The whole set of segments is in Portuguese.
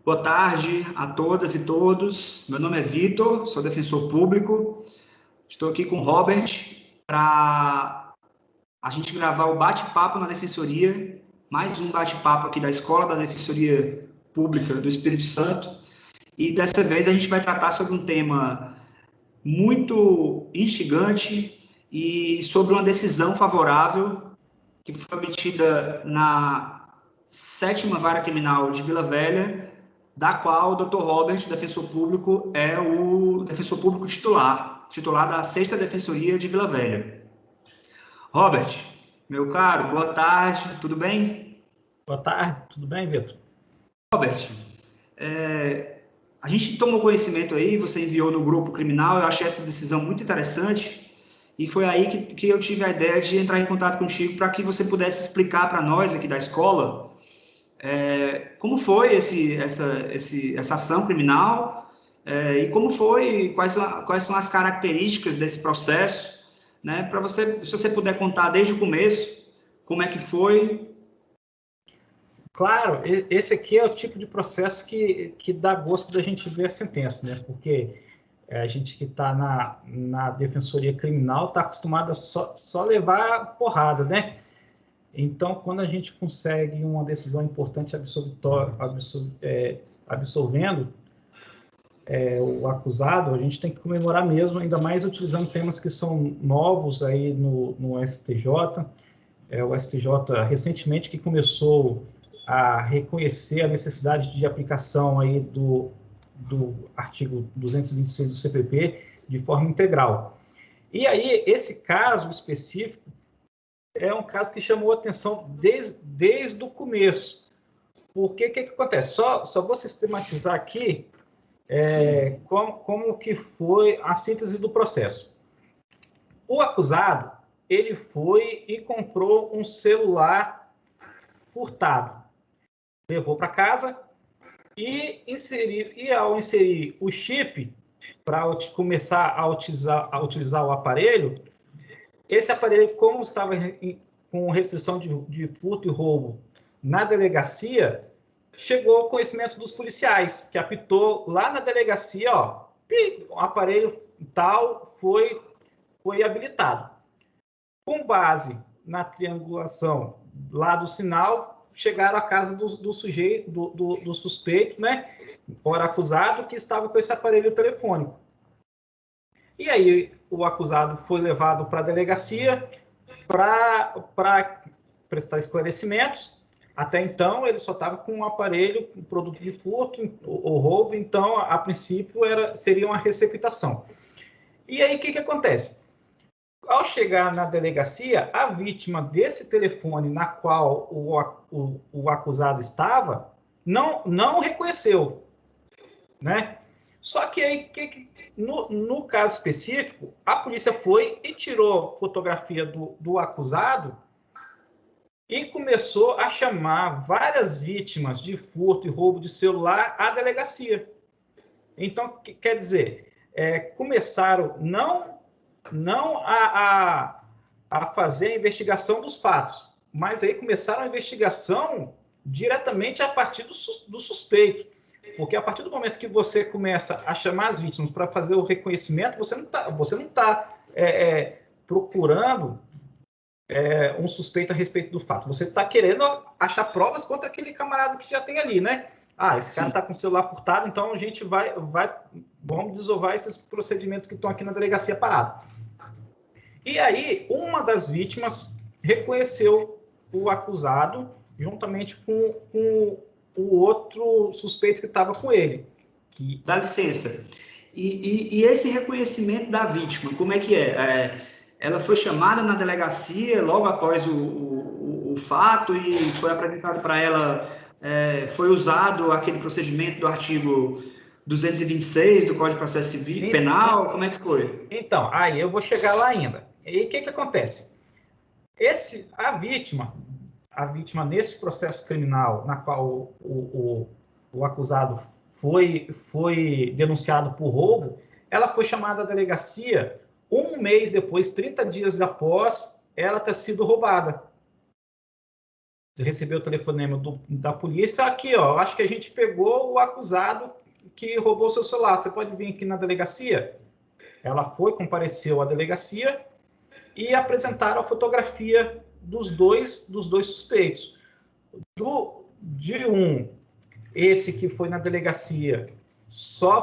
Boa tarde a todas e todos. Meu nome é Vitor, sou defensor público. Estou aqui com o Robert para a gente gravar o bate-papo na Defensoria, mais um bate-papo aqui da Escola da Defensoria Pública do Espírito Santo. E dessa vez a gente vai tratar sobre um tema muito instigante e sobre uma decisão favorável que foi obtida na 7ª Vara Criminal de Vila Velha, da qual o Dr. Robert, defensor público, é o defensor público titular da 6ª Defensoria de Vila Velha. Robert, meu caro, boa tarde, tudo bem? Boa tarde, tudo bem, Vitor? Robert, a gente tomou conhecimento aí, você enviou no grupo criminal, eu achei essa decisão muito interessante, e foi aí que eu tive a ideia de entrar em contato contigo para que você pudesse explicar para nós aqui da escola como foi essa ação criminal e como foi, quais são as características desse processo, né? Para você, se você puder contar desde o começo, como é que foi. Claro, esse aqui é o tipo de processo que dá gosto da gente ver a sentença, né? Porque a gente que está na defensoria criminal está acostumado a só levar porrada, né? Então, quando a gente consegue uma decisão importante absolvendo o acusado, a gente tem que comemorar mesmo, ainda mais utilizando temas que são novos aí no STJ. O STJ recentemente que começou a reconhecer a necessidade de aplicação aí do artigo 226 do CPP de forma integral. E aí, esse caso específico é um caso que chamou a atenção desde o começo. Porque o que acontece? Só vou sistematizar aqui como que foi a síntese do processo. O acusado, ele foi e comprou um celular furtado. Levou para casa e ao inserir o chip para começar a utilizar o aparelho, esse aparelho, como estava com restrição de furto e roubo na delegacia, chegou ao conhecimento dos policiais, que apitou lá na delegacia, o aparelho tal foi habilitado. Com base na triangulação lá do sinal, chegaram à casa do sujeito, do suspeito, né, ora acusado, que estava com esse aparelho telefônico. E aí o acusado foi levado para a delegacia para prestar esclarecimentos. Até então, ele só estava com um aparelho, um produto de furto ou roubo, então, a princípio, seria uma receptação. E aí, o que acontece? Ao chegar na delegacia, a vítima desse telefone na qual o acusado estava, não reconheceu, né? Só que aí, no caso específico, a polícia foi e tirou fotografia do acusado e começou a chamar várias vítimas de furto e roubo de celular à delegacia. Então, quer dizer, começaram não a fazer a investigação dos fatos, mas aí começaram a investigação diretamente a partir do suspeito. Porque a partir do momento que você começa a chamar as vítimas para fazer o reconhecimento, você não tá procurando um suspeito a respeito do fato. Você está querendo achar provas contra aquele camarada que já tem ali, né? Esse cara está com o celular vamos desovar esses procedimentos que estão aqui na delegacia parado. E aí, uma das vítimas reconheceu o acusado juntamente com o outro suspeito que estava com ele. Dá licença. E esse reconhecimento da vítima, como é que é? Ela foi chamada na delegacia logo após o fato e foi apresentado para ela, foi usado aquele procedimento do artigo 226 do Código de Processo Civil Penal? Como é que foi? Então, aí eu vou chegar lá ainda. E o que acontece? A vítima nesse processo criminal, na qual o acusado foi denunciado por roubo, ela foi chamada à delegacia 1 mês depois, 30 dias após ela ter sido roubada. recebeu o telefonema da polícia, aqui, ó, acho que a gente pegou o acusado que roubou seu celular, você pode vir aqui na delegacia? Ela foi, compareceu à delegacia e apresentaram a fotografia dos dois suspeitos. Esse que foi na delegacia só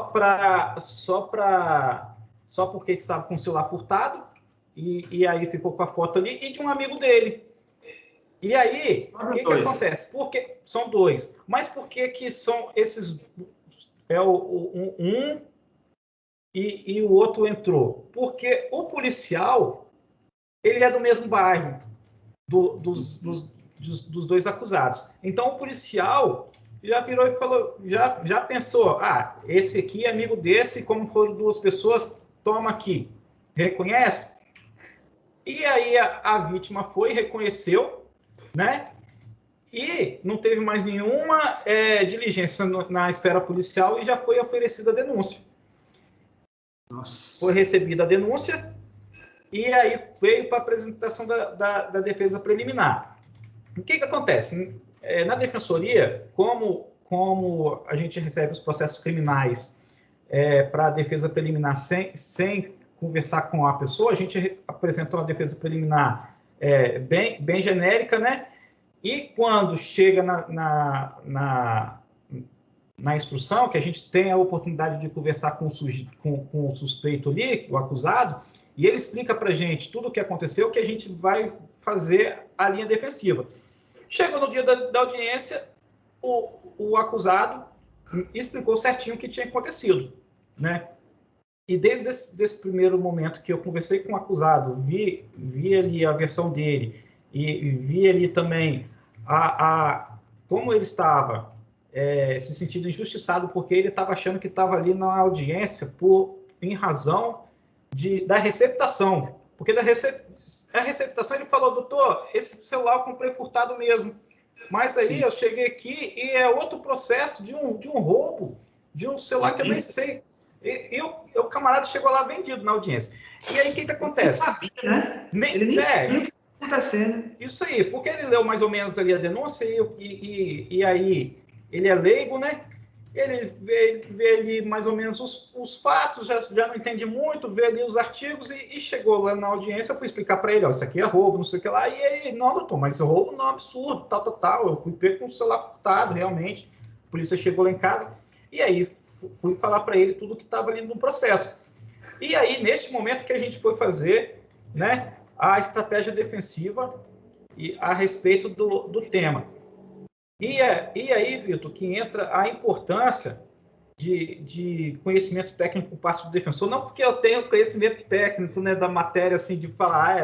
porque estava com o celular furtado, e aí ficou com a foto ali, e de um amigo dele. E aí, o que acontece? Porque são dois. Mas por que são esses... e o outro entrou? Porque o policial, ele é do mesmo bairro dos dois acusados. Então, o policial já virou e falou, já pensou, esse aqui é amigo desse, como foram duas pessoas, toma aqui. Reconhece? E aí a vítima foi, reconheceu, né? E não teve mais nenhuma diligência na esfera policial e já foi oferecida a denúncia. Nossa. Foi recebida a denúncia e aí veio para a apresentação da defesa preliminar. O que acontece? Na defensoria, como a gente recebe os processos criminais para a defesa preliminar sem conversar com a pessoa, a gente apresentou uma defesa preliminar bem genérica, né? E quando chega na instrução, que a gente tem a oportunidade de conversar com o suspeito ali, o acusado, e ele explica para a gente tudo o que aconteceu, que a gente vai fazer a linha defensiva. Chegou no dia da audiência, o acusado explicou certinho o que tinha acontecido, né? E desde esse primeiro momento que eu conversei com o acusado, vi ali a versão dele e vi ali também como ele estava se sentindo injustiçado, porque ele estava achando que estava ali na audiência em razão da receptação. Porque a receptação ele falou, doutor, esse celular eu comprei furtado mesmo. Mas aí eu cheguei aqui e é outro processo de um roubo, de um celular que eu nem sei. E o camarada chegou lá vendido na audiência. E aí, o que acontece? Ele sabia, né? Ele nem sabia o que estava acontecendo. Isso aí, porque ele leu mais ou menos ali a denúncia e aí ele é leigo, né? Ele vê ali mais ou menos os fatos, já não entende muito, vê ali os artigos e chegou lá na audiência, eu fui explicar para ele, ó, isso aqui é roubo, não sei o que lá, e aí, não, doutor, mas roubo não é absurdo, tal, eu fui pego com o celular furtado, realmente, a polícia chegou lá em casa, e aí fui falar para ele tudo que estava ali no processo. E aí, neste momento que a gente foi fazer, né, a estratégia defensiva a respeito do tema. E aí, Vitor, que entra a importância de conhecimento técnico por parte do defensor, não porque eu tenho conhecimento técnico, né, da matéria, assim, de falar,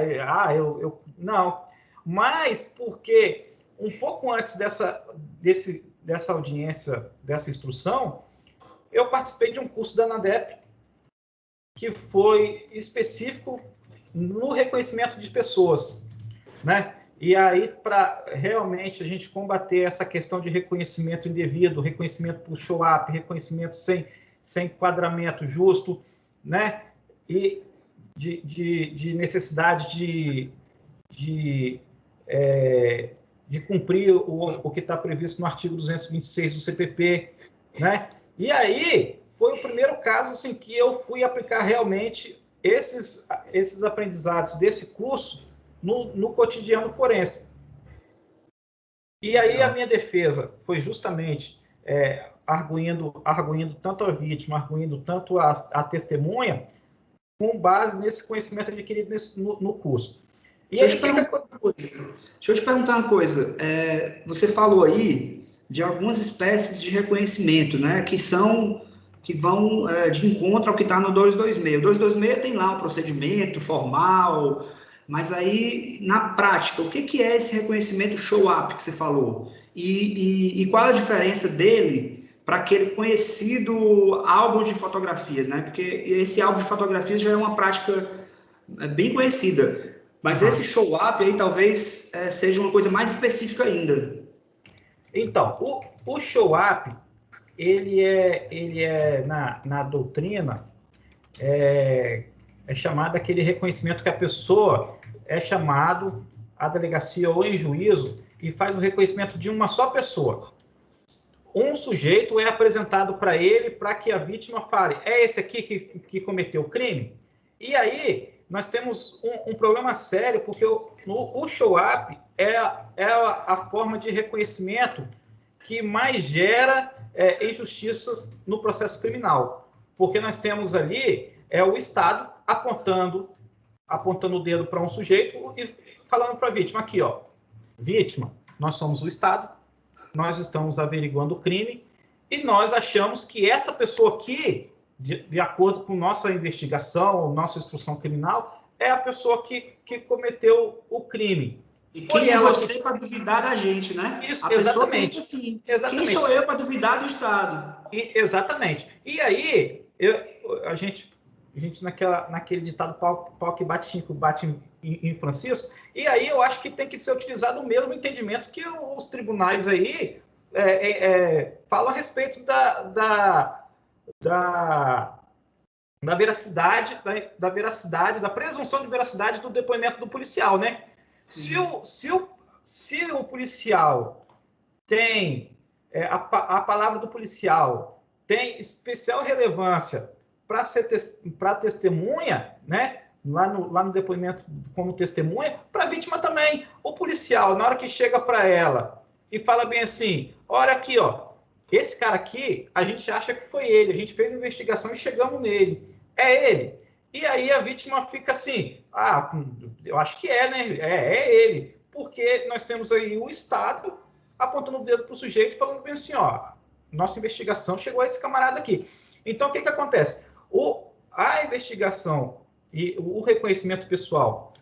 não, mas porque um pouco antes dessa audiência, dessa instrução, eu participei de um curso da ANADEP que foi específico no reconhecimento de pessoas, né? E aí, para realmente a gente combater essa questão de reconhecimento indevido, reconhecimento por show-up, reconhecimento sem enquadramento justo, né? E de necessidade de cumprir o que está previsto no artigo 226 do CPP, né? E aí, foi o primeiro caso assim, que eu fui aplicar realmente esses aprendizados desse curso no cotidiano forense. E aí a minha defesa foi justamente arguindo tanto a vítima, arguindo tanto a testemunha, com base nesse conhecimento adquirido no curso. Deixa eu te perguntar uma coisa. Você falou aí de algumas espécies de reconhecimento, né, que vão de encontro ao que está no 226. O 226 tem lá um procedimento formal, mas aí, na prática, o que é esse reconhecimento show-up que você falou? E qual a diferença dele para aquele conhecido álbum de fotografias, né? Porque esse álbum de fotografias já é uma prática bem conhecida, mas esse show-up aí talvez seja uma coisa mais específica ainda. Então, o show-up, ele é na doutrina, é chamado aquele reconhecimento que a pessoa é chamado à delegacia ou em juízo e faz o reconhecimento de uma só pessoa. Um sujeito é apresentado para ele para que a vítima fale, é esse aqui que cometeu o crime? E aí nós temos um problema sério, porque o show-up é a forma de reconhecimento que mais gera injustiça no processo criminal. Porque nós temos ali o Estado apontando o dedo para um sujeito e falando para a vítima, aqui, ó, vítima, nós somos o Estado, nós estamos averiguando o crime e nós achamos que essa pessoa aqui, de acordo com nossa investigação, nossa instrução criminal, é a pessoa que cometeu o crime. E quem é você para duvidar da gente, né? Isso, a exatamente. Pessoa pensa assim, exatamente. Quem sou eu para duvidar do Estado? Exatamente. E aí, a gente naquele ditado pau que bate em Francisco, e aí eu acho que tem que ser utilizado o mesmo entendimento que os tribunais aí falam a respeito da veracidade, da presunção de veracidade do depoimento do policial, né? Se o policial tem a palavra do policial tem especial relevância para testemunha, né? Lá no depoimento como testemunha, para a vítima também. O policial, na hora que chega para ela e fala bem assim, olha aqui, ó, esse cara aqui, a gente acha que foi ele, a gente fez a investigação e chegamos nele. É ele. E aí a vítima fica assim, eu acho que é, né? É ele. Porque nós temos aí o Estado apontando o dedo para o sujeito falando bem assim, ó, nossa investigação chegou a esse camarada aqui. Então, o que acontece? A investigação e o reconhecimento pessoal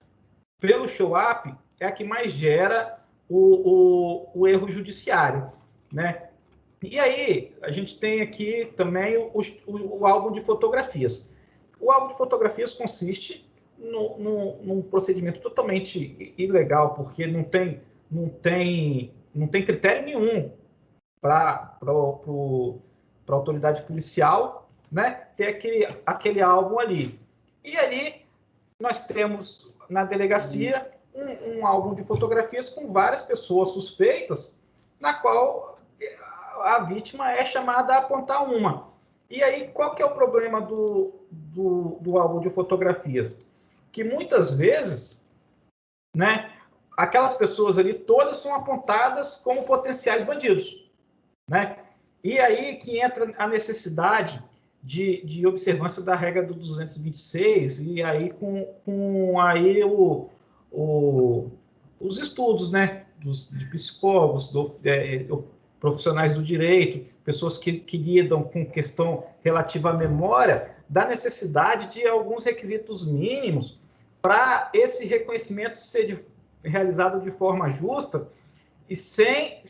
pelo show-up é a que mais gera o erro judiciário, né? E aí, a gente tem aqui também o álbum de fotografias. O álbum de fotografias consiste num procedimento totalmente ilegal, porque não tem critério nenhum para a autoridade policial, né, ter aquele álbum ali. E ali nós temos na delegacia um álbum de fotografias com várias pessoas suspeitas, na qual a vítima é chamada a apontar uma. E aí, qual que é o problema do álbum de fotografias? Que muitas vezes, né, aquelas pessoas ali todas são apontadas como potenciais bandidos, né? E aí que entra a necessidade de observância da regra do 226 e aí com aí os estudos, né, de psicólogos, profissionais do direito, pessoas que lidam com questão relativa à memória, da necessidade de alguns requisitos mínimos para esse reconhecimento ser realizado de forma justa e sem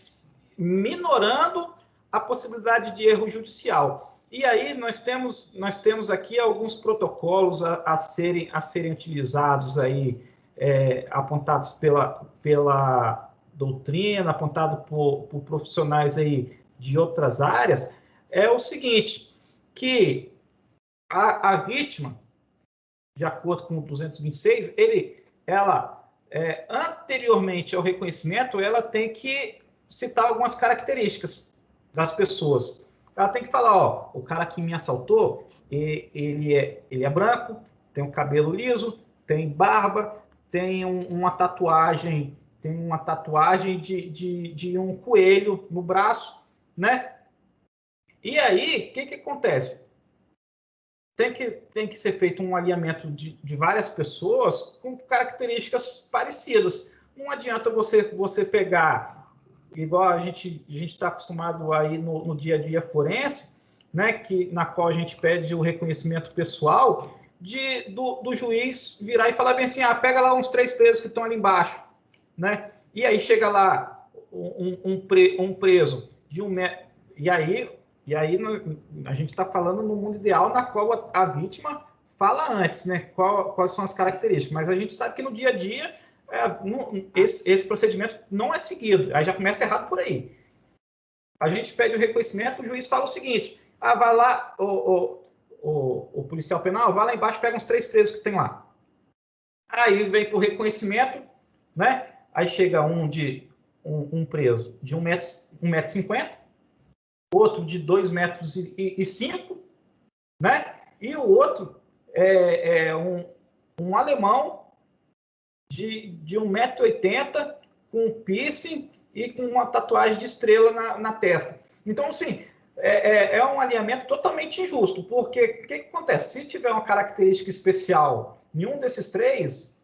minorando a possibilidade de erro judicial. E aí nós temos aqui alguns protocolos a serem utilizados aí, apontados pela doutrina, apontado por profissionais aí de outras áreas, é o seguinte, que a vítima, de acordo com o 226, ela anteriormente ao reconhecimento, ela tem que citar algumas características das pessoas. Ela tem que falar, ó, o cara que me assaltou, ele é branco, tem um cabelo liso, tem barba, tem uma tatuagem de um coelho no braço, né? E aí, o que acontece? Tem que ser feito um alinhamento de várias pessoas com características parecidas. Não adianta você pegar, igual a gente está acostumado aí no dia a dia forense, né, na qual a gente pede o reconhecimento pessoal, do juiz virar e falar bem assim, pega lá uns 3 presos que estão ali embaixo, né? E aí chega lá um preso de 1 metro, e aí a gente está falando no mundo ideal na qual a vítima fala antes, né? Quais são as características, mas a gente sabe que no dia a dia esse procedimento não é seguido, aí já começa errado por aí. A gente pede o reconhecimento, o juiz fala o seguinte, vai lá, o policial penal, vai lá embaixo, pega uns 3 presos que tem lá. Aí vem para o reconhecimento, né? Aí chega um de um preso de 1,50 m, outro de 2,5 m, né? E o outro é um alemão de 1,80 m, com piercing e com uma tatuagem de estrela na testa. Então, assim, é um alinhamento totalmente injusto, porque o que acontece? Se tiver uma característica especial em um desses três,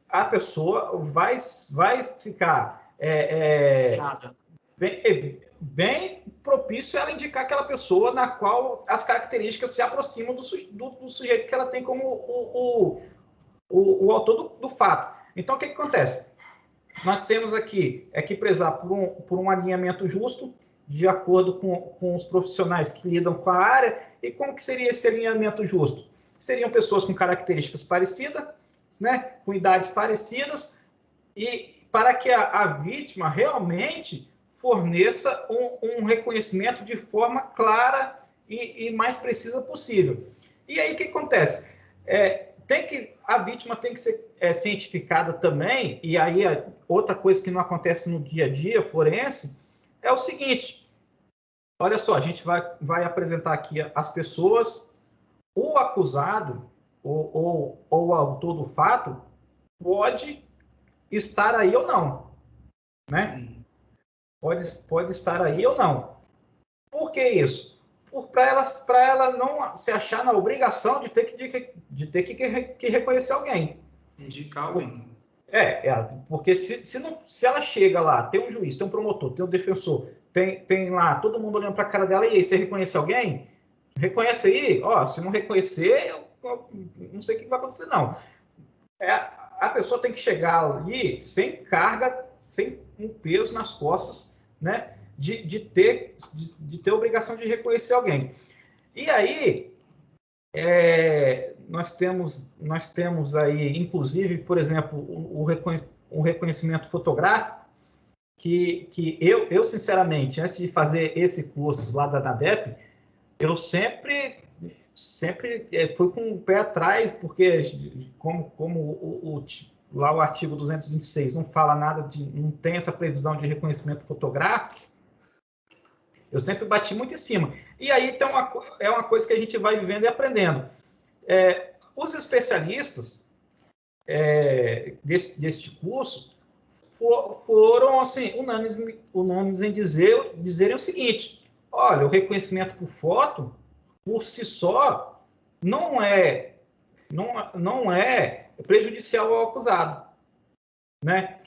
a pessoa vai ficar bem propício ela indicar aquela pessoa na qual as características se aproximam do sujeito que ela tem como o autor do fato. Então, o que acontece? Nós temos aqui que prezar por um alinhamento justo, de acordo com os profissionais que lidam com a área. E como que seria esse alinhamento justo? Seriam pessoas com características parecidas, né, com idades parecidas, e para que a vítima realmente forneça um reconhecimento de forma clara e mais precisa possível. E aí o que acontece? A vítima tem que ser cientificada também, e aí outra coisa que não acontece no dia a dia forense é o seguinte: olha só, a gente vai apresentar aqui as pessoas, o acusado ou o autor do fato pode estar aí ou não, né? Pode estar aí ou não. Por que isso? Para ela não se achar na obrigação de ter que reconhecer alguém. Indicar alguém. Porque se ela chega lá, tem um juiz, tem um promotor, tem um defensor, tem lá todo mundo olhando para a cara dela, e aí, você reconhece alguém? Reconhece aí? Se não reconhecer, eu não sei o que vai acontecer, não. A pessoa tem que chegar ali sem carga, sem um peso nas costas, né? De ter a obrigação de reconhecer alguém. E aí, nós temos aí, inclusive, por exemplo, o reconhecimento fotográfico, que eu, sinceramente, antes de fazer esse curso lá da ANADEP, eu sempre fui com o pé atrás, porque como lá o artigo 226 não fala nada não tem essa previsão de reconhecimento fotográfico, eu sempre bati muito em cima. E aí então, é uma coisa que a gente vai vivendo e aprendendo. Os especialistas deste curso foram assim, unânimes em dizerem o seguinte: olha, o reconhecimento por foto, por si só, não é prejudicial ao acusado, né?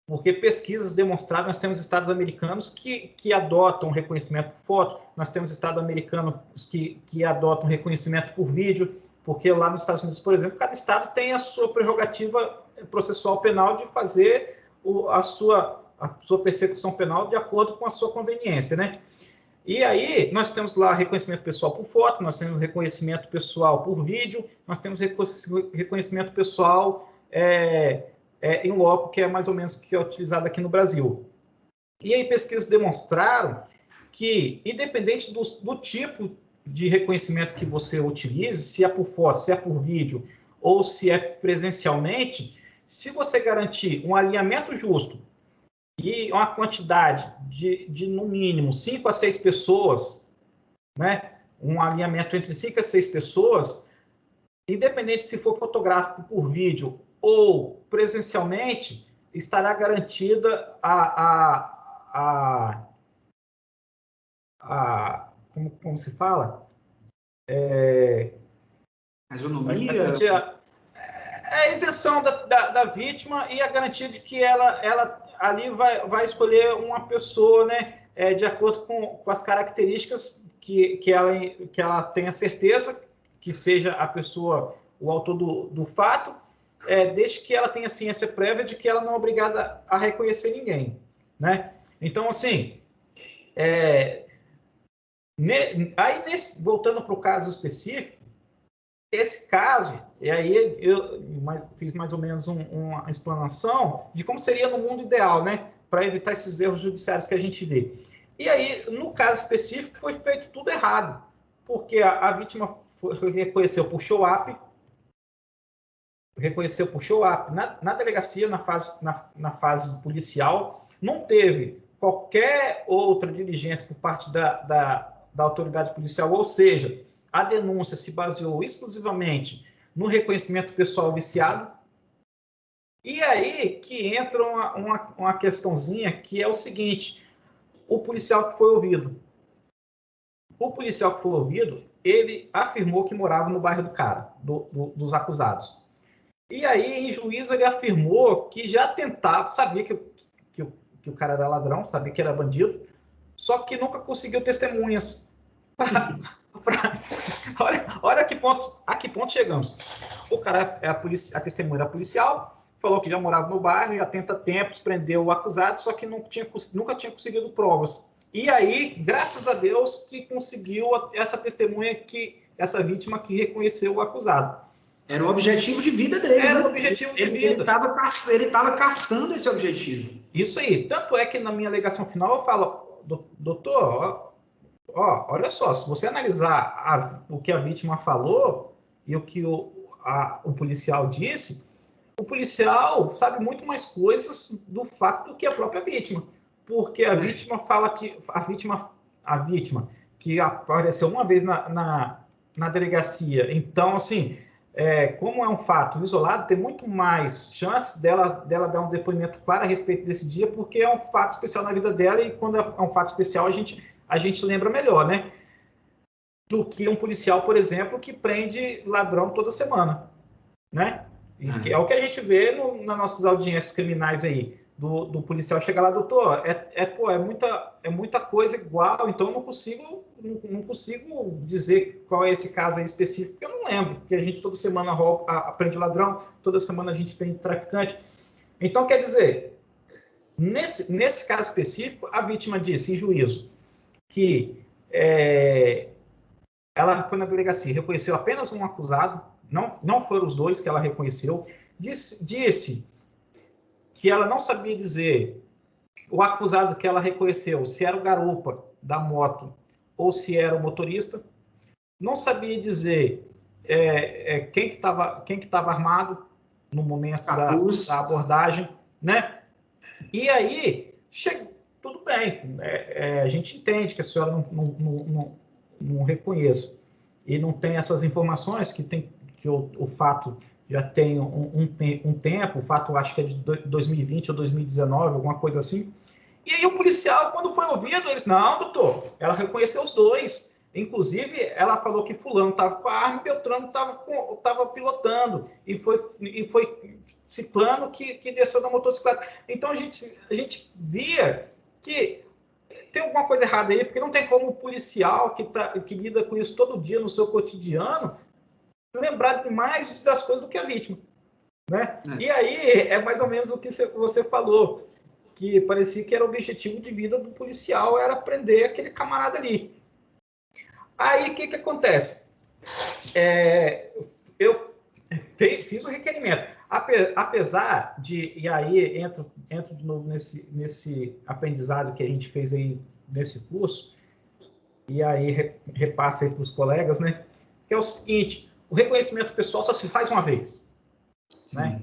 Porque pesquisas demonstraram, nós temos estados americanos que adotam reconhecimento por foto, nós temos estados americanos que adotam reconhecimento por vídeo, porque lá nos Estados Unidos, por exemplo, cada estado tem a sua prerrogativa processual penal de fazer a sua persecução penal de acordo com a sua conveniência, né? E aí, nós temos lá reconhecimento pessoal por foto, nós temos reconhecimento pessoal por vídeo, nós temos reconhecimento pessoal em loco, que é mais ou menos que é utilizado aqui no Brasil. E aí, pesquisas demonstraram que, independente do tipo de reconhecimento que você utilize, se é por foto, se é por vídeo, ou se é presencialmente, se você garantir um alinhamento justo e uma quantidade de no mínimo 5 a 6 pessoas, né? Um alinhamento entre 5 a 6 pessoas, independente se for fotográfico por vídeo ou presencialmente, estará garantida como se fala? A isonomia. A isenção da vítima e a garantia de que ela ali vai escolher uma pessoa, né, de acordo com as características que ela tenha certeza que seja a pessoa, o autor do fato, desde que ela tenha ciência prévia de que ela não é obrigada a reconhecer ninguém, né? Então, assim, voltando para o caso específico, esse caso, e aí eu fiz mais ou menos uma explanação de como seria no mundo ideal, né, para evitar esses erros judiciários que a gente vê. E aí, no caso específico, foi feito tudo errado, porque a vítima reconheceu por show-up, na delegacia, na fase policial, não teve qualquer outra diligência por parte da autoridade policial, ou seja, a denúncia se baseou exclusivamente no reconhecimento pessoal viciado. E aí que entra uma questãozinha que é o seguinte: o policial que foi ouvido. O policial que foi ouvido, ele afirmou que morava no bairro do cara, dos acusados. E aí, em juízo, ele afirmou que já tentava, sabia que o cara era ladrão, sabia que era bandido, só que nunca conseguiu testemunhas. Olha a que ponto chegamos. O cara, a testemunha era policial, falou que já morava no bairro, já tenta tempos, prendeu o acusado, só que nunca tinha conseguido provas. E aí, graças a Deus, que conseguiu essa testemunha, essa vítima que reconheceu o acusado. Era o objetivo de vida dele. Era né? o objetivo de vida. Ele estava caçando esse objetivo. Isso aí. Tanto é que na minha alegação final eu falo, doutor, olha só, se você analisar o que a vítima falou e o que o policial disse, o policial sabe muito mais coisas do fato do que a própria vítima. Porque a vítima fala que a vítima que apareceu uma vez na delegacia, então, assim, como é um fato isolado, tem muito mais chance dela dar um depoimento claro a respeito desse dia, porque é um fato especial na vida dela, e quando é um fato especial, a gente lembra melhor, né? Do que um policial, por exemplo, que prende ladrão toda semana, né? É o que a gente vê nas nossas audiências criminais aí. Do policial chegar lá, doutor, é muita coisa igual, então eu não consigo dizer qual é esse caso aí específico, porque eu não lembro, porque a gente toda semana prende ladrão, toda semana a gente prende traficante. Então, quer dizer, nesse caso específico, a vítima disse em juízo que ela foi na delegacia, reconheceu apenas um acusado, não foram os dois que ela reconheceu, disse que ela não sabia dizer o acusado que ela reconheceu, se era o garupa da moto ou se era o motorista, não sabia dizer quem que estava armado no momento da abordagem, né? E aí, tudo bem, a gente entende que a senhora não reconheça e não tem essas informações, que o fato já tem um tempo, o fato acho que é de 2020 ou 2019, alguma coisa assim. E aí o policial, quando foi ouvido, eles, não, doutor, ela reconheceu os dois. Inclusive, ela falou que fulano estava com a arma e Beltrano estava pilotando. E foi ciclano que desceu da motocicleta. Então, a gente via que tem alguma coisa errada aí, porque não tem como o policial que lida com isso todo dia no seu cotidiano lembrar mais das coisas do que a vítima, né? E aí é mais ou menos o que você falou, que parecia que era o objetivo de vida do policial, era prender aquele camarada ali. Aí o que acontece? Eu fiz o requerimento, apesar de, e aí entro de novo nesse aprendizado que a gente fez aí nesse curso, e aí repassa aí para os colegas, né? Que é o seguinte: o reconhecimento pessoal só se faz uma vez, né?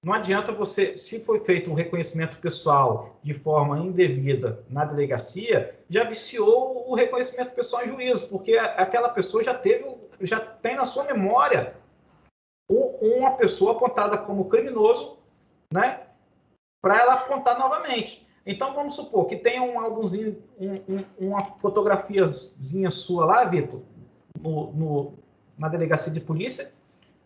Não adianta você, se foi feito um reconhecimento pessoal de forma indevida na delegacia, já viciou o reconhecimento pessoal em juízo, porque aquela pessoa já tem na sua memória uma pessoa apontada como criminoso, né? Para ela apontar novamente. Então, vamos supor que tenha um álbumzinho, uma fotografiazinha sua lá, Vitor, na delegacia de polícia,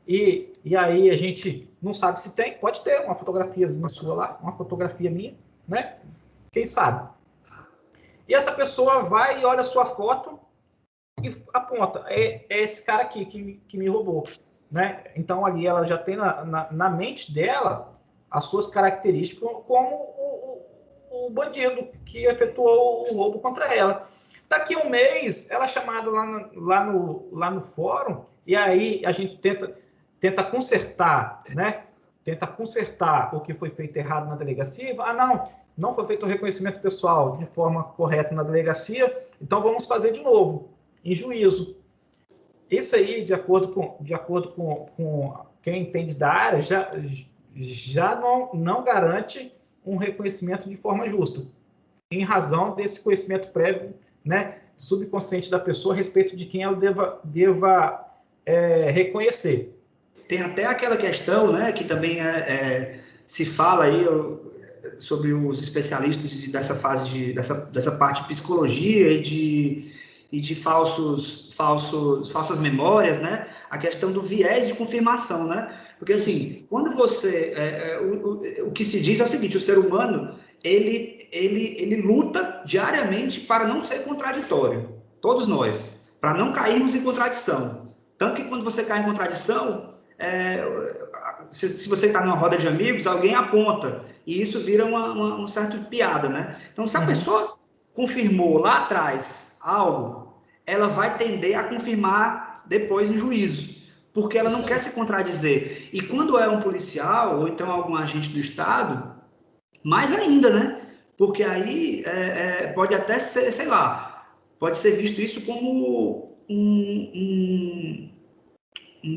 e aí a gente não sabe se tem, pode ter uma fotografiazinha sua lá, uma fotografia minha, né? Quem sabe? E essa pessoa vai e olha a sua foto e aponta, é esse cara aqui que me roubou, né? Então ali ela já tem na mente dela as suas características como o bandido que efetuou o roubo contra ela. Daqui a um mês, ela é chamada lá no fórum, e aí a gente tenta consertar, né? Tenta consertar o que foi feito errado na delegacia. Não foi feito o reconhecimento pessoal de forma correta na delegacia, então vamos fazer de novo, em juízo. Isso aí, de acordo com quem entende da área, já não garante um reconhecimento de forma justa, em razão desse conhecimento prévio, né, subconsciente da pessoa a respeito de quem ela deva reconhecer. Tem até aquela questão, né, que também se fala aí sobre os especialistas dessa fase dessa parte de psicologia e de falsas memórias, né? A questão do viés de confirmação, né? Porque assim, quando você, o que se diz é o seguinte: o ser humano ele luta diariamente para não ser contraditório, todos nós, para não cairmos em contradição. Tanto que quando você cai em contradição, se você está numa roda de amigos, alguém aponta, e isso vira uma certa piada, né? Então, se a pessoa confirmou lá atrás algo, ela vai tender a confirmar depois em juízo, porque ela não quer se contradizer. E quando é um policial, ou então algum agente do Estado, mais ainda, né? Porque aí pode até ser, sei lá, pode ser visto isso como um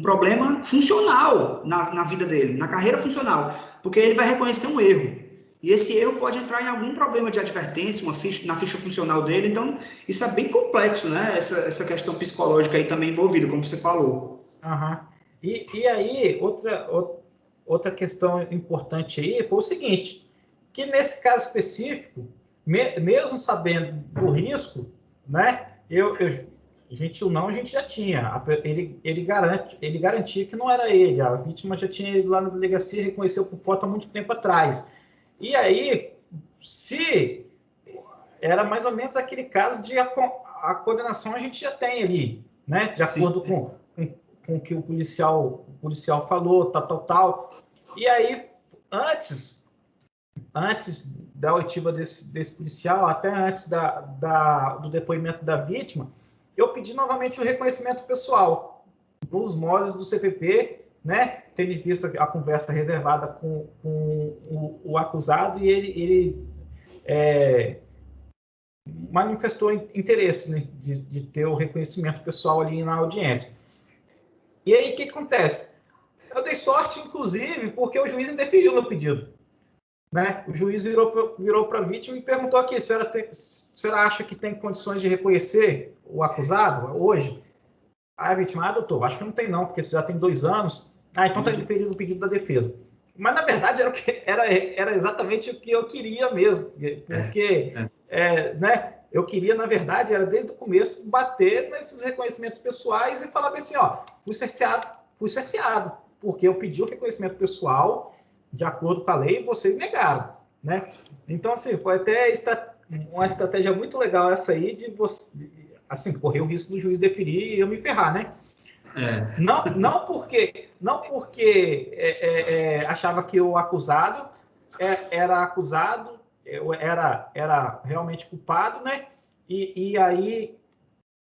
problema funcional na vida dele, na carreira funcional, porque ele vai reconhecer um erro. E esse erro pode entrar em algum problema de advertência, na ficha funcional dele. Então, isso é bem complexo, né? Essa questão psicológica aí também envolvida, como você falou. Uhum. E aí, outra questão importante aí foi o seguinte, que nesse caso específico, mesmo sabendo do risco, né, a gente já tinha. Ele garantia que não era ele. A vítima já tinha ido lá na delegacia e reconheceu por foto há muito tempo atrás. E aí, se era mais ou menos aquele caso de a condenação a gente já tem ali, né? De acordo com o que o policial falou, tal. E aí, antes da oitiva desse policial, até antes do depoimento da vítima, eu pedi novamente o reconhecimento pessoal nos moldes do CPP, né? Tendo visto a conversa reservada com o acusado, e ele manifestou interesse, né, de ter o reconhecimento pessoal ali na audiência. E aí, o que acontece? Eu dei sorte, inclusive, porque o juiz indeferiu meu pedido. Né? O juiz virou para a vítima e perguntou aqui: a senhora acha que tem condições de reconhecer o acusado hoje? Aí a vítima: doutor, acho que não tem não, porque você já tem 2 anos. Então está indeferido o pedido da defesa. Mas, na verdade, era exatamente o que eu queria mesmo. Porque né, eu queria, na verdade, era desde o começo bater nesses reconhecimentos pessoais e falar bem assim: fui cerceado, porque eu pedi o reconhecimento pessoal de acordo com a lei, vocês negaram, né? Então, assim, foi até uma estratégia muito legal essa aí de você, assim, correr o risco do juiz deferir e eu me ferrar, né? Não porque achava que o acusado era acusado, era realmente culpado, né? E aí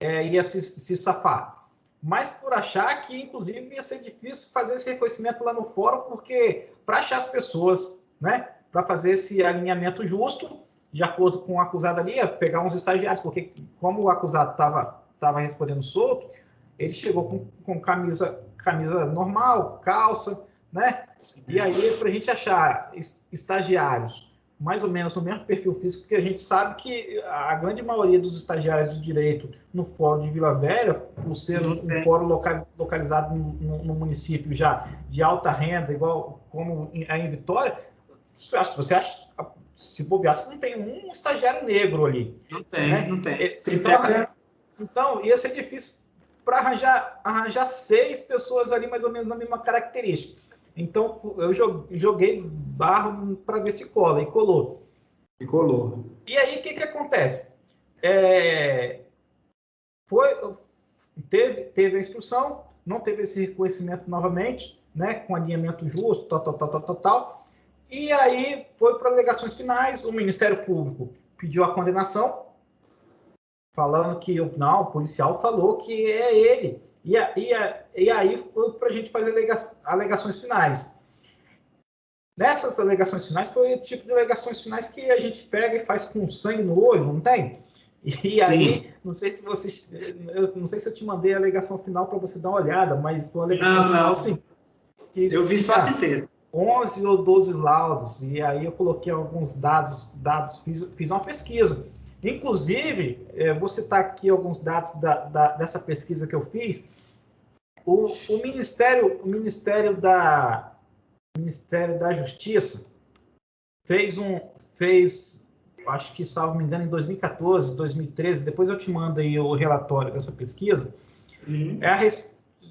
ia se safar. Mas por achar que, inclusive, ia ser difícil fazer esse reconhecimento lá no fórum, porque para achar as pessoas, né, para fazer esse alinhamento justo, de acordo com o acusado ali, pegar uns estagiários, porque como o acusado estava respondendo solto, ele chegou com camisa normal, calça, né? E aí, para a gente achar estagiários mais ou menos no mesmo perfil físico, porque a gente sabe que a grande maioria dos estagiários de direito no Fórum de Vila Velha, por ser um fórum localizado no município já de alta renda, igual como em Vitória, você acha, se bobear, você não tem um estagiário negro ali. Não tem, né? Não tem. Então, ia ser difícil para arranjar 6 pessoas ali mais ou menos na mesma característica. Então, eu joguei barro para ver se cola, e colou. E aí, o que acontece? Teve a instrução, não teve esse reconhecimento novamente, né, com alinhamento justo, tal. E aí, foi para alegações finais, o Ministério Público pediu a condenação, falando que o policial falou que é ele. E aí foi para a gente fazer alegações finais. Nessas alegações finais foi o tipo de alegações finais que a gente pega e faz com sangue no olho, não tem? E aí, não sei se eu te mandei a alegação final para você dar uma olhada, mas a alegação final, assim... Eu vi só a sentença. 11 ou 12 laudos, e aí eu coloquei alguns dados fiz uma pesquisa. Inclusive, vou citar aqui alguns dados dessa pesquisa que eu fiz. O Ministério da Justiça fez, acho que, salvo me engano, em 2014, 2013, depois eu te mando aí o relatório dessa pesquisa,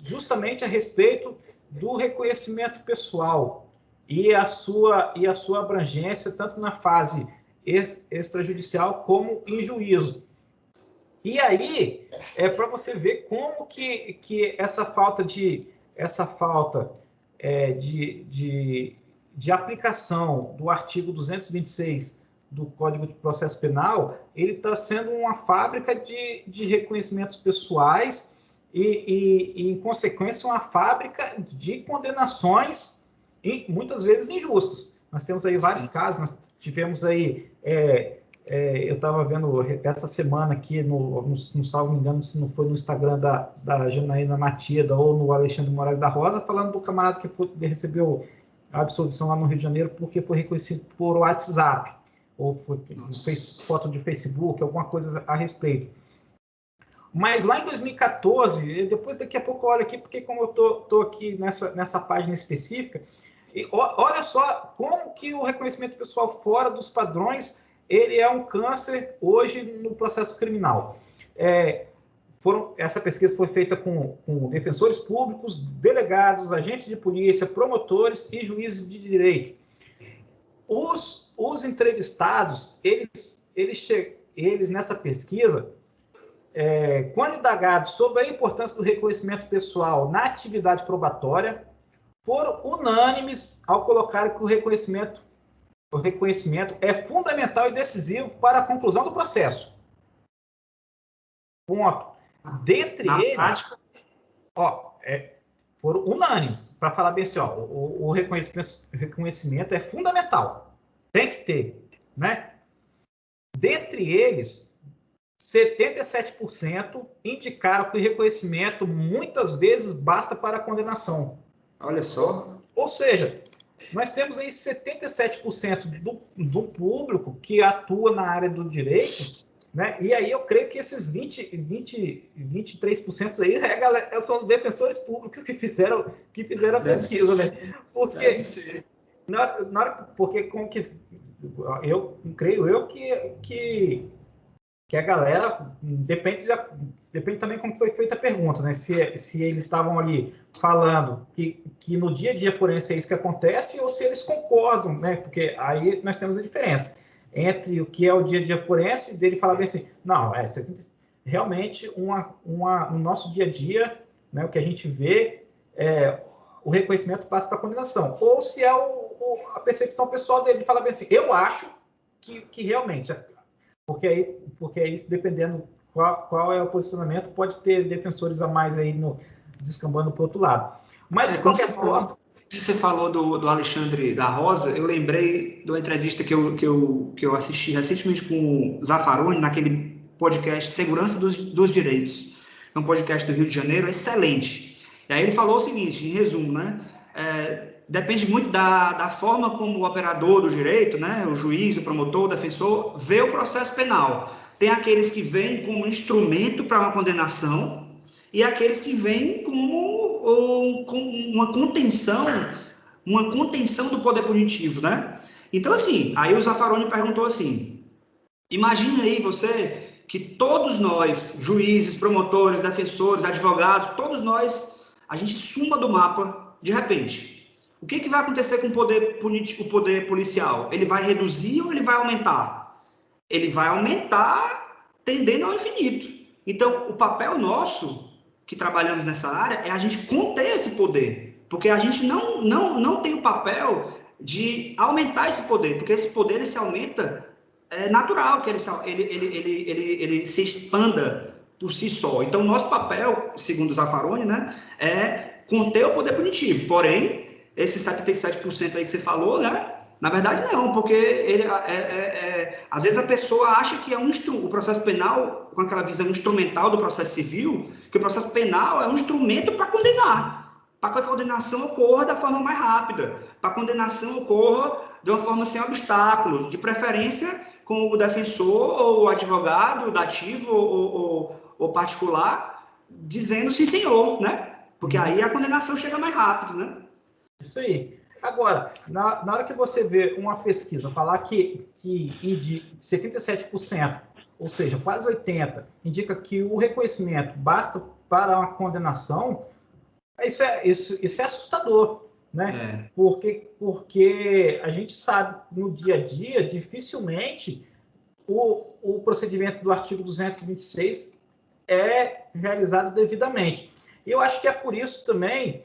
justamente a respeito do reconhecimento pessoal e a sua abrangência, tanto na fase extrajudicial como em juízo. E aí, para você ver como que essa falta de aplicação do artigo 226 do Código de Processo Penal, ele está sendo uma fábrica de reconhecimentos pessoais e, em consequência, uma fábrica de condenações, muitas vezes injustas. Nós temos aí vários casos, nós tivemos aí... eu estava vendo essa semana aqui, não salvo me engano, se não foi no Instagram da Janaína Matida ou no Alexandre Moraes da Rosa, falando do camarada que recebeu a absolvição lá no Rio de Janeiro porque foi reconhecido por WhatsApp, ou fez foto de Facebook, alguma coisa a respeito. Mas lá em 2014, depois daqui a pouco eu olho aqui, porque como eu estou aqui nessa página específica, e olha só como que o reconhecimento pessoal fora dos padrões ele é um câncer hoje no processo criminal. Essa pesquisa foi feita com defensores públicos, delegados, agentes de polícia, promotores e juízes de direito. Os entrevistados, eles nessa pesquisa, quando indagados sobre a importância do reconhecimento pessoal na atividade probatória, foram unânimes ao colocar que o reconhecimento é fundamental e decisivo para a conclusão do processo. Ponto. Dentre eles, foram unânimes para falar bem assim, o reconhecimento é fundamental, tem que ter, né? Dentre eles, 77% indicaram que o reconhecimento muitas vezes basta para a condenação. Olha só. Ou seja, nós temos aí 77% do público que atua na área do direito, né? E aí eu creio que esses 23% aí são os defensores públicos que fizeram a pesquisa, né? Porque porque como que eu creio que a galera depende também como foi feita a pergunta, né? Se eles estavam ali falando que no dia a dia forense é isso que acontece ou se eles concordam, né? Porque aí nós temos a diferença entre o que é o dia a dia forense dele falar bem assim, não, realmente no nosso dia a dia, né? O que a gente vê o reconhecimento passa para a condenação, ou se é a percepção pessoal dele de falar bem assim, eu acho que realmente, porque aí dependendo qual é o posicionamento, pode ter defensores a mais aí descambando para o outro lado. Mas, de qualquer forma... Você falou do Alexandre da Rosa, eu lembrei de uma entrevista que eu assisti recentemente com o Zaffaroni, naquele podcast Segurança dos Direitos. É um podcast do Rio de Janeiro, excelente. E aí ele falou o seguinte, em resumo, né? Depende muito da forma como o operador do direito, né? O juiz, o promotor, o defensor, vê o processo penal. Tem aqueles que veem como instrumento para uma condenação e aqueles que veem como uma contenção do poder punitivo, né? Então, assim, aí o Zaffaroni perguntou assim, imagine aí você que todos nós, juízes, promotores, defensores, advogados, todos nós, a gente suma do mapa de repente. O que vai acontecer com o poder policial? Ele vai reduzir ou ele vai aumentar? Ele vai aumentar tendendo ao infinito. Então, o papel nosso, que trabalhamos nessa área, é a gente conter esse poder. Porque a gente não tem o papel de aumentar esse poder, porque esse poder ele se aumenta, é natural que ele se expanda por si só. Então, nosso papel, segundo o Zaffaroni, né, é conter o poder punitivo. Porém, esse 77% aí que você falou, né, na verdade não, porque às vezes a pessoa acha que o processo penal, com aquela visão instrumental do processo civil, que o processo penal é um instrumento para condenar. para que a condenação ocorra da forma mais rápida, para que a condenação ocorra de uma forma sem obstáculo, de preferência com o defensor ou o advogado dativo ou particular, dizendo sim, senhor, né? Porque aí a condenação chega mais rápido, né? Isso aí. Agora, na hora que você vê uma pesquisa falar que de 77%, ou seja, quase 80%, indica que o reconhecimento basta para uma condenação, isso é assustador, né? Porque a gente sabe, no dia a dia, dificilmente o procedimento do artigo 226 é realizado devidamente. Eu acho que é por isso também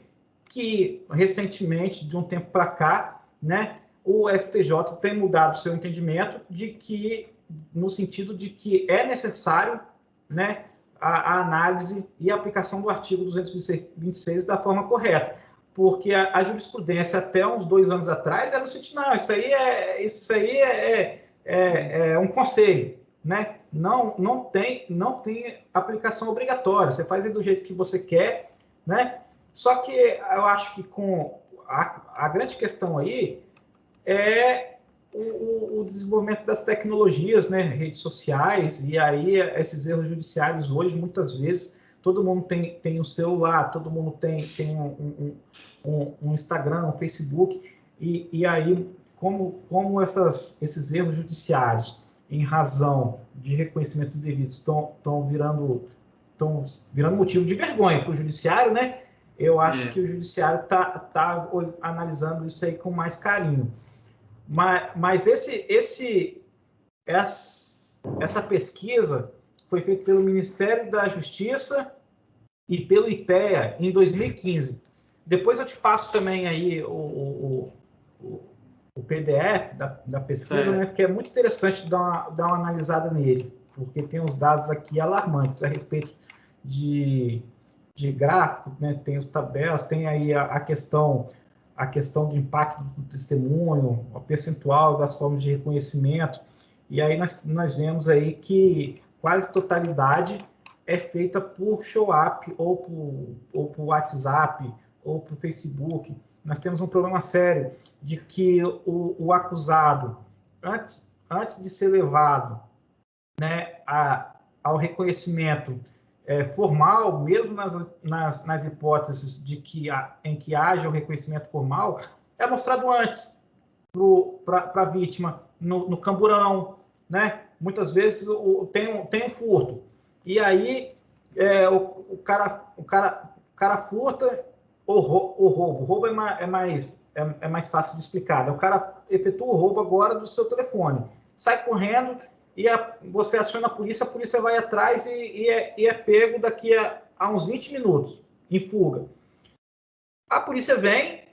que, recentemente, de um tempo para cá, né, o STJ tem mudado seu entendimento de que, no sentido de que é necessário, né, a análise e a aplicação do artigo 226 da forma correta. Porque a jurisprudência, até uns 2 anos atrás, era o seguinte: não, isso aí é um conselho, né? Não tem aplicação obrigatória. Você faz do jeito que você quer, né? Só que eu acho que com a grande questão aí é o desenvolvimento das tecnologias, né? Redes sociais, e aí esses erros judiciários hoje, muitas vezes, todo mundo tem um celular, todo mundo tem um Instagram, um Facebook, e aí como esses erros judiciários, em razão de reconhecimentos indevidos, estão virando motivo de vergonha para o judiciário, né? Eu acho que o judiciário tá analisando isso aí com mais carinho. Mas essa pesquisa foi feita pelo Ministério da Justiça e pelo IPEA em 2015. Depois eu te passo também aí o PDF da pesquisa, né, porque é muito interessante dar uma analisada nele, porque tem uns dados aqui alarmantes a respeito de gráfico, né, tem as tabelas, tem aí a questão do impacto do testemunho, o percentual das formas de reconhecimento, e aí nós vemos aí que quase totalidade é feita por show-up, ou por WhatsApp, ou por Facebook. Nós temos um problema sério de que o acusado, antes de ser levado, né, ao reconhecimento formal, mesmo nas hipóteses em que haja o reconhecimento formal, é mostrado antes para a vítima no camburão, né? Muitas vezes tem um furto, e aí o cara furta o roubo. O roubo é mais fácil de explicar, né? O cara efetua o roubo agora do seu telefone, sai correndo, e você aciona a polícia vai atrás e é pego daqui a uns 20 minutos, em fuga. A polícia vem,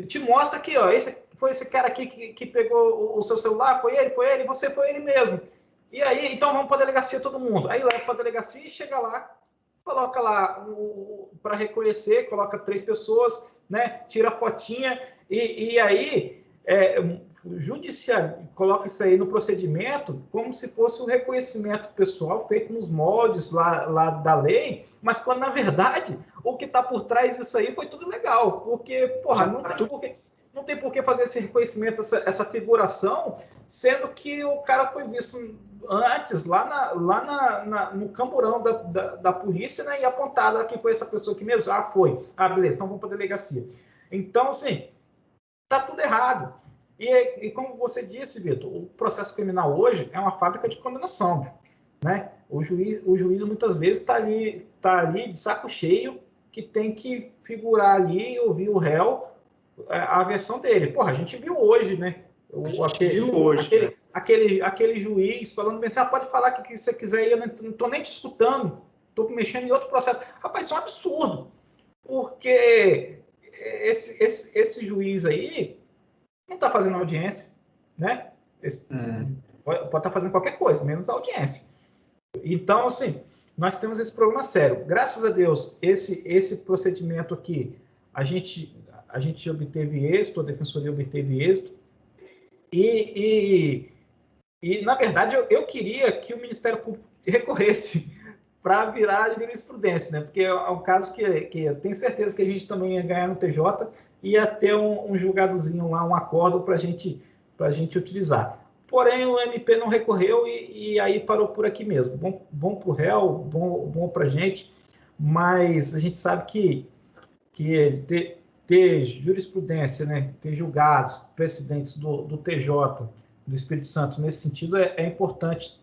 te mostra que foi esse cara aqui que pegou o seu celular, foi ele, você foi ele mesmo. E aí, então vamos para a delegacia todo mundo. Aí leva para a delegacia e chega lá, coloca lá para reconhecer, coloca 3 pessoas, né, tira a fotinha, e aí o judiciário coloca isso aí no procedimento como se fosse o reconhecimento pessoal feito nos moldes lá da lei, mas quando, na verdade, o que está por trás disso aí foi tudo legal, porque, porra, não tem por que fazer esse reconhecimento, essa figuração, sendo que o cara foi visto antes, lá no camburão da polícia, né, e apontado que foi essa pessoa aqui mesmo. Ah, foi. Ah, beleza, então vamos para a delegacia. Então, assim, tá tudo errado. E como você disse, Vitor, o processo criminal hoje é uma fábrica de condenação, né? O juiz muitas vezes está ali de saco cheio, que tem que figurar ali e ouvir o réu, a versão dele. Porra, a gente viu hoje, né? Aquele juiz falando bem assim: pode falar o que você quiser, eu não estou nem te escutando, estou mexendo em outro processo. Rapaz, isso é um absurdo, porque esse juiz aí não está fazendo audiência, né? Pode estar fazendo qualquer coisa, menos audiência. Então, assim, nós temos esse problema sério. Graças a Deus, esse procedimento aqui, a gente obteve êxito, a Defensoria obteve êxito, e na verdade, eu queria que o Ministério Público recorresse para virar jurisprudência, né? Porque é um caso que eu tenho certeza que a gente também ia ganhar no TJ e ia ter um julgadozinho lá, um acordo para a gente utilizar. Porém, o MP não recorreu e aí parou por aqui mesmo. Bom para o réu, bom para a gente, mas a gente sabe que ter jurisprudência, né, ter julgados, precedentes do TJ, do Espírito Santo, nesse sentido, é importante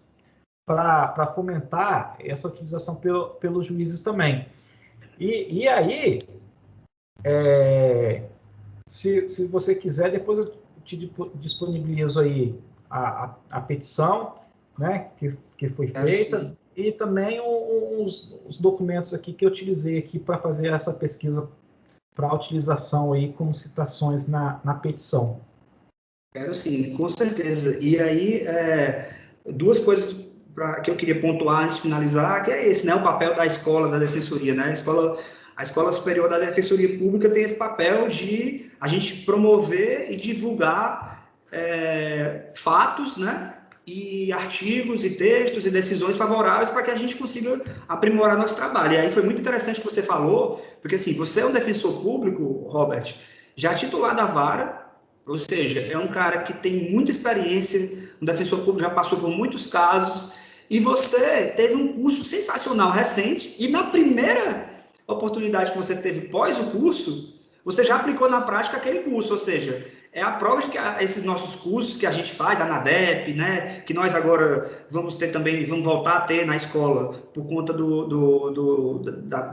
para fomentar essa utilização pelos juízes também. E aí, se você quiser, depois eu te disponibilizo aí a petição, né, que foi feita, e também os documentos aqui que eu utilizei aqui para fazer essa pesquisa para utilização aí como citações na petição. Quero sim, com certeza. E aí, duas coisas que eu queria pontuar antes de finalizar, que é esse, né, o papel da escola, da defensoria, né? A escola superior da defensoria pública tem esse papel de a gente promover e divulgar fatos, né, e artigos e textos e decisões favoráveis para que a gente consiga aprimorar nosso trabalho. E aí foi muito interessante o que você falou, porque assim, você é um defensor público, Robert, já titular da vara, ou seja, é um cara que tem muita experiência, um defensor público, já passou por muitos casos, e você teve um curso sensacional recente, e na primeira oportunidade que você teve pós o curso, você já aplicou na prática aquele curso, ou seja, é a prova de que esses nossos cursos que a gente faz, a ANADEP, né, que nós agora vamos ter também, vamos voltar a ter na escola, por conta do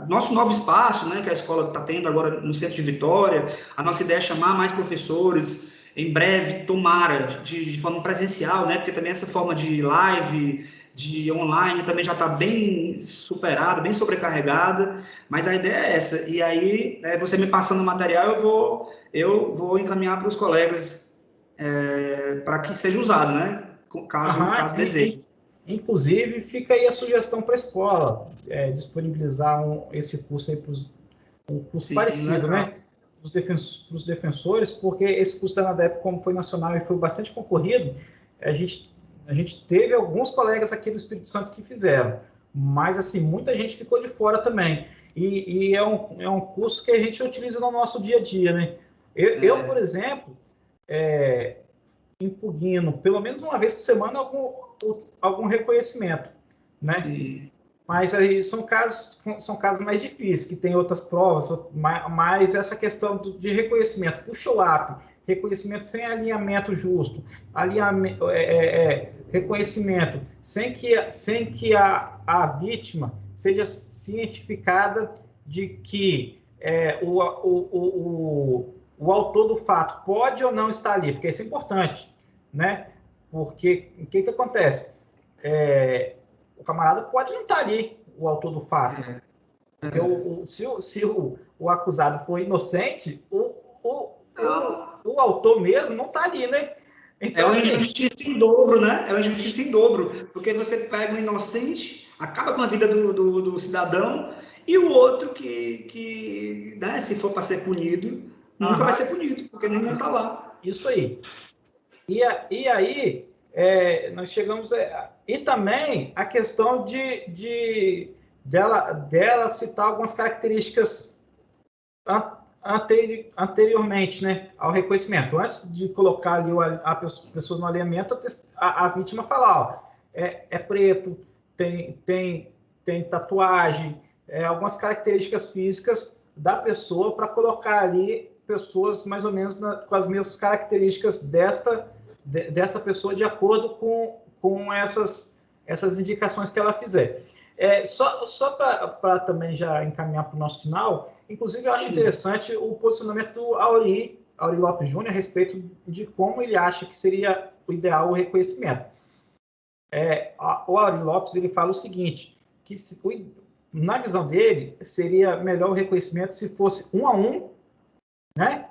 nosso novo espaço, né, que a escola está tendo agora no centro de Vitória. A nossa ideia é chamar mais professores, em breve, tomara, de forma presencial, né, porque também essa forma de live, de online, também já está bem superada, bem sobrecarregada, mas a ideia é essa. E aí, você me passando o material, eu vou encaminhar para os colegas para que seja usado, né? Caso deseje. Inclusive, fica aí a sugestão para a escola, disponibilizar esse curso aí para um curso Sim, parecido, legal. Né? Para os defensores, porque esse curso da ANADEP, como foi nacional e foi bastante concorrido, a gente teve alguns colegas aqui do Espírito Santo que fizeram, mas assim, muita gente ficou de fora também. E é um curso que a gente utiliza no nosso dia a dia, né? Eu por exemplo, impugno pelo menos uma vez por semana algum reconhecimento, né? Sim. Mas aí são casos mais difíceis, que tem outras provas, mas essa questão de reconhecimento, puxa o lápis, reconhecimento sem alinhamento justo, reconhecimento sem que a vítima seja cientificada de que o autor do fato pode ou não estar ali, porque isso é importante, né? Porque o que acontece? O camarada pode não estar ali, o autor do fato. Porque se o acusado for inocente, o autor mesmo não está ali, né? Então, é uma injustiça em dobro, né? É uma injustiça em dobro, porque você pega um inocente, acaba com a vida do cidadão, e o outro que né, se for para ser punido, nunca vai ser punido, porque nem vai estar lá. Isso aí. E aí, nós chegamos... E também a questão dela citar algumas características anteriormente, né, ao reconhecimento. Antes de colocar ali a pessoa no alinhamento, a vítima falar, é preto, tem tatuagem, algumas características físicas da pessoa para colocar ali pessoas mais ou menos com as mesmas características dessa pessoa de acordo com essas indicações que ela fizer. Só para também já encaminhar para o nosso final, inclusive eu acho interessante o posicionamento do Auri Lopes Júnior a respeito de como ele acha que seria o ideal o reconhecimento. O Auri Lopes ele fala o seguinte, que na visão dele seria melhor o reconhecimento se fosse 1 a 1, né?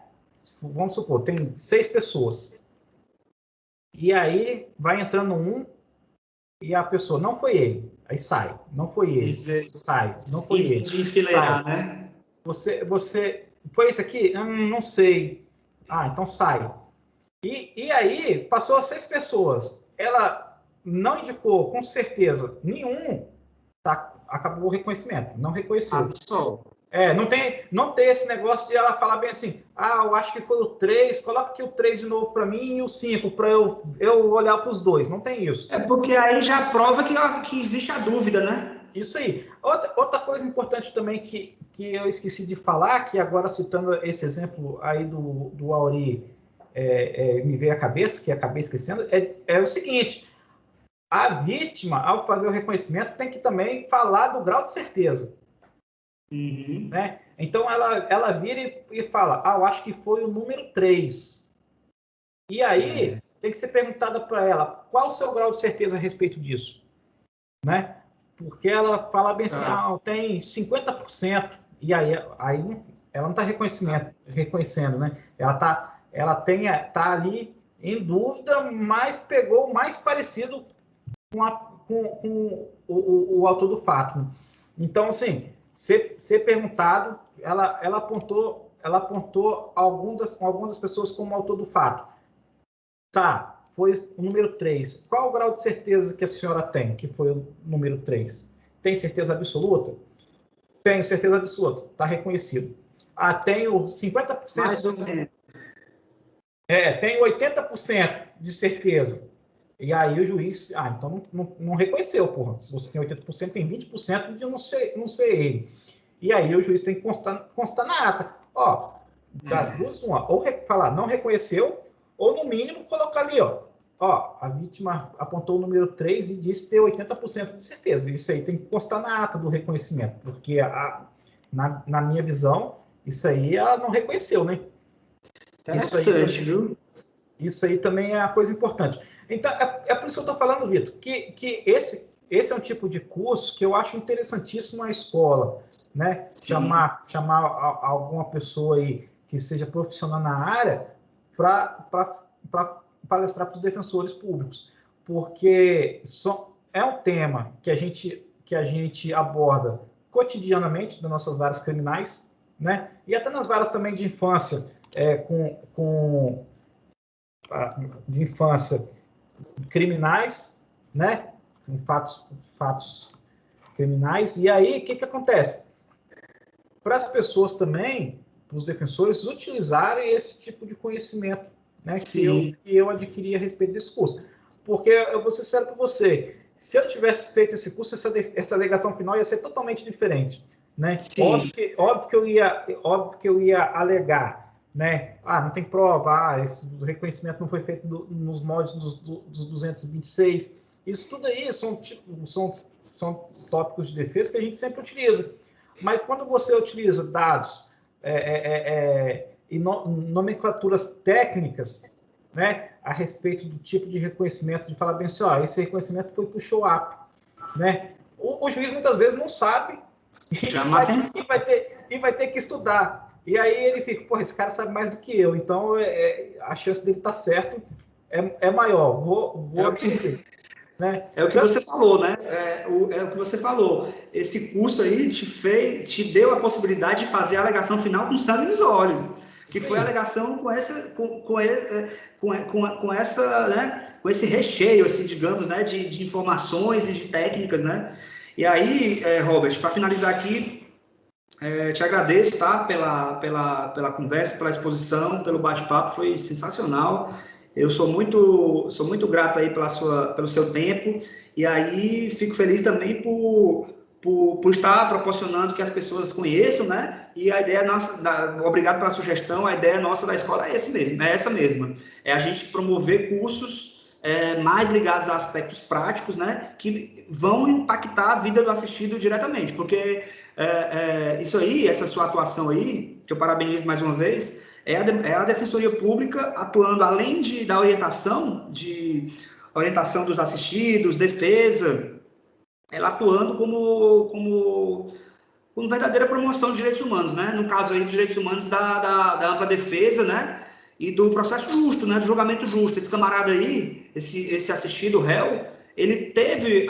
Vamos supor, tem 6 pessoas. E aí vai entrando um e a pessoa, não foi ele, aí sai, não foi ele, sai, não foi ele. De enfileirar, né? Você, foi esse aqui? Não sei. Então sai. E aí, passou a 6 pessoas. Ela não indicou, com certeza, nenhum acabou o reconhecimento, não reconheceu. Absolve. Não tem esse negócio de ela falar bem assim, eu acho que foi o 3, coloca aqui o 3 de novo para mim e o 5 para eu olhar para os dois. Não tem isso. É porque aí já prova que existe a dúvida, né? Isso aí. Outra coisa importante também que eu esqueci de falar, que agora citando esse exemplo aí do Auri, me veio à cabeça, que acabei esquecendo, é o seguinte, a vítima, ao fazer o reconhecimento, tem que também falar do grau de certeza. Uhum. Né? Então, ela vira e fala, eu acho que foi o número 3. E aí, tem que ser perguntada para ela, qual o seu grau de certeza a respeito disso? Né? Porque ela fala bem assim, tem 50%. E aí ela não está reconhecendo, né? Ela tá ali em dúvida, mas pegou o mais parecido com o autor do fato. Então, assim, ser perguntado, ela apontou algumas das pessoas como autor do fato. Tá, foi o número 3. Qual o grau de certeza que a senhora tem, que foi o número 3? Tem certeza absoluta? Tenho certeza absoluta, está reconhecido. Tenho 50%. Mais ou menos. Tenho 80% de certeza. E aí o juiz, então não reconheceu, porra. Se você tem 80%, tem 20% de não ser ele. E aí o juiz tem que constar na ata. Das duas, ou falar não reconheceu, ou no mínimo colocar ali, a vítima apontou o número 3 e disse ter 80% de certeza. Isso aí tem que constar na ata do reconhecimento, porque na minha visão, isso aí ela não reconheceu, né? Interessante, viu? Isso aí também é uma coisa importante. Então, é por isso que eu estou falando, Vitor, que esse é um tipo de curso que eu acho interessantíssimo na escola, né? Chamar alguma pessoa aí que seja profissional na área para palestrar para os defensores públicos, porque é um tema que a gente aborda cotidianamente nas nossas varas criminais, né? E até nas varas também de infância, de infância criminais, né? Com fatos criminais. E aí, o que acontece? Para as pessoas também, para os defensores, utilizarem esse tipo de conhecimento, né? Que eu adquiri a respeito desse curso. Porque eu vou ser sincero com você, se eu tivesse feito esse curso, essa alegação final ia ser totalmente diferente, né? Óbvio que eu ia alegar, né? Não tem prova, esse reconhecimento não foi feito nos moldes dos 226. Isso tudo aí são tópicos de defesa que a gente sempre utiliza. Mas quando você utiliza dados e nomenclaturas técnicas, né, a respeito do tipo de reconhecimento, de falar bem assim, esse reconhecimento foi para o show-up, né? O juiz muitas vezes não sabe e vai ter que estudar. E aí ele fica, esse cara sabe mais do que eu, então a chance dele estar certo é maior. Vou absorver. Né? É o que você falou, né? É o que você falou. Esse curso aí te deu a possibilidade de fazer a alegação final com sangue nos olhos, que foi a alegação com esse recheio, assim, digamos, né, de informações e de técnicas, né? E aí, Robert, para finalizar aqui, te agradeço, tá? Pela conversa, pela exposição, pelo bate-papo, foi sensacional. Eu sou muito grato aí pelo seu tempo, e aí fico feliz também por estar proporcionando que as pessoas conheçam, né? E a ideia nossa, obrigado pela sugestão, a ideia nossa da escola é essa mesma, é a gente promover cursos mais ligados a aspectos práticos, né? Que vão impactar a vida do assistido diretamente, porque isso aí, essa sua atuação aí, que eu parabenizo mais uma vez, é a Defensoria Pública atuando além da orientação dos assistidos, defesa, ela atuando como verdadeira promoção de direitos humanos, né? No caso aí dos direitos humanos da ampla defesa, né? E do processo justo, né? Do julgamento justo. Esse camarada aí, esse assistido réu, ele teve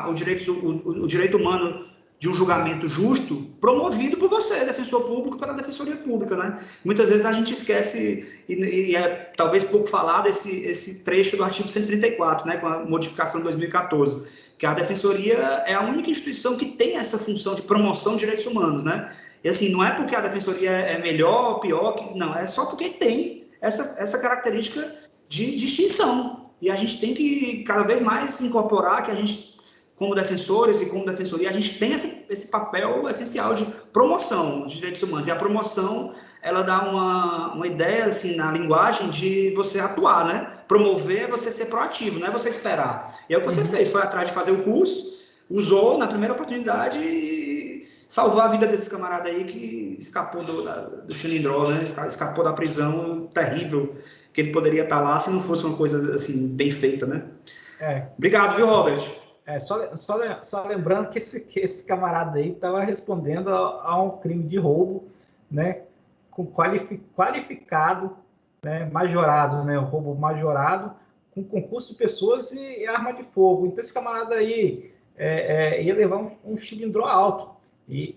o direito humano de um julgamento justo promovido por você, defensor público, pela Defensoria Pública, né? Muitas vezes a gente esquece, e é talvez pouco falado, esse trecho do artigo 134, né? Com a modificação de 2014, que a Defensoria é a única instituição que tem essa função de promoção de direitos humanos, né? E assim, não é porque a Defensoria é melhor ou pior, não, é só porque tem essa característica de distinção. E a gente tem que cada vez mais incorporar que a gente, como defensores e como defensoria, a gente tem esse papel essencial de promoção de direitos humanos. E a promoção, ela dá uma ideia, assim, na linguagem de você atuar, né? Promover é você ser proativo, não é você esperar. E é o que você fez, foi atrás de fazer o curso, usou na primeira oportunidade e salvar a vida desse camarada aí que escapou do Chilindró, né? Escapou da prisão terrível que ele poderia estar lá se não fosse uma coisa, assim, bem feita, né? Obrigado, viu, Robert? Só lembrando que esse camarada aí estava respondendo a um crime de roubo, né, qualificado, né, majorado, né, o roubo majorado, com concurso de pessoas e arma de fogo. Então, esse camarada aí ia levar um cilindro alto. E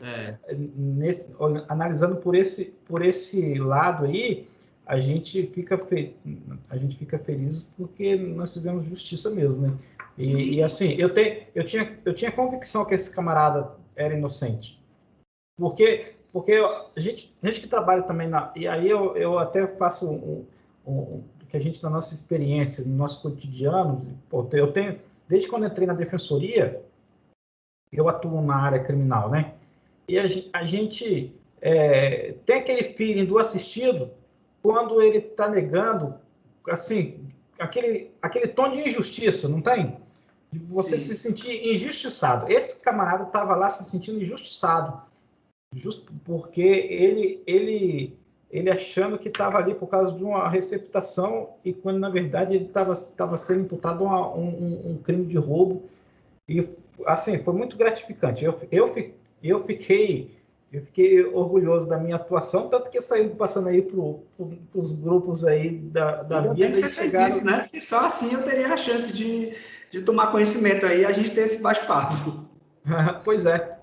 analisando por esse lado aí, a gente fica feliz porque nós fizemos justiça mesmo, né? E assim, eu tinha convicção que esse camarada era inocente. Porque a gente que trabalha também e aí eu até faço que a gente, na nossa experiência, no nosso cotidiano, eu tenho, desde quando entrei na defensoria, eu atuo na área criminal, né? E a gente tem aquele feeling do assistido quando ele está negando, assim, aquele tom de injustiça, não tem? De você se sentir injustiçado. Esse camarada estava lá se sentindo injustiçado, justo porque ele achando que estava ali por causa de uma receptação e quando, na verdade, ele estava sendo imputado um crime de roubo. E, assim, foi muito gratificante. Eu fiquei orgulhoso da minha atuação, tanto que saindo passando aí para os grupos aí da Ainda vida. bem que você fez isso, né? Porque só assim eu teria a chance de tomar conhecimento aí, a gente ter esse bate-papo. Pois é.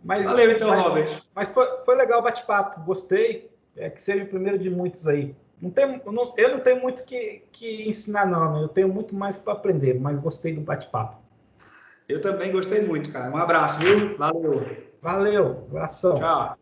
Valeu então, Robert. Mas foi legal o bate-papo, gostei. Que seja o primeiro de muitos aí. Eu não tenho muito que ensinar, não, né? Eu tenho muito mais para aprender, mas gostei do bate-papo. Eu também gostei muito, cara. Um abraço, viu? Valeu. Valeu, abração. Tchau.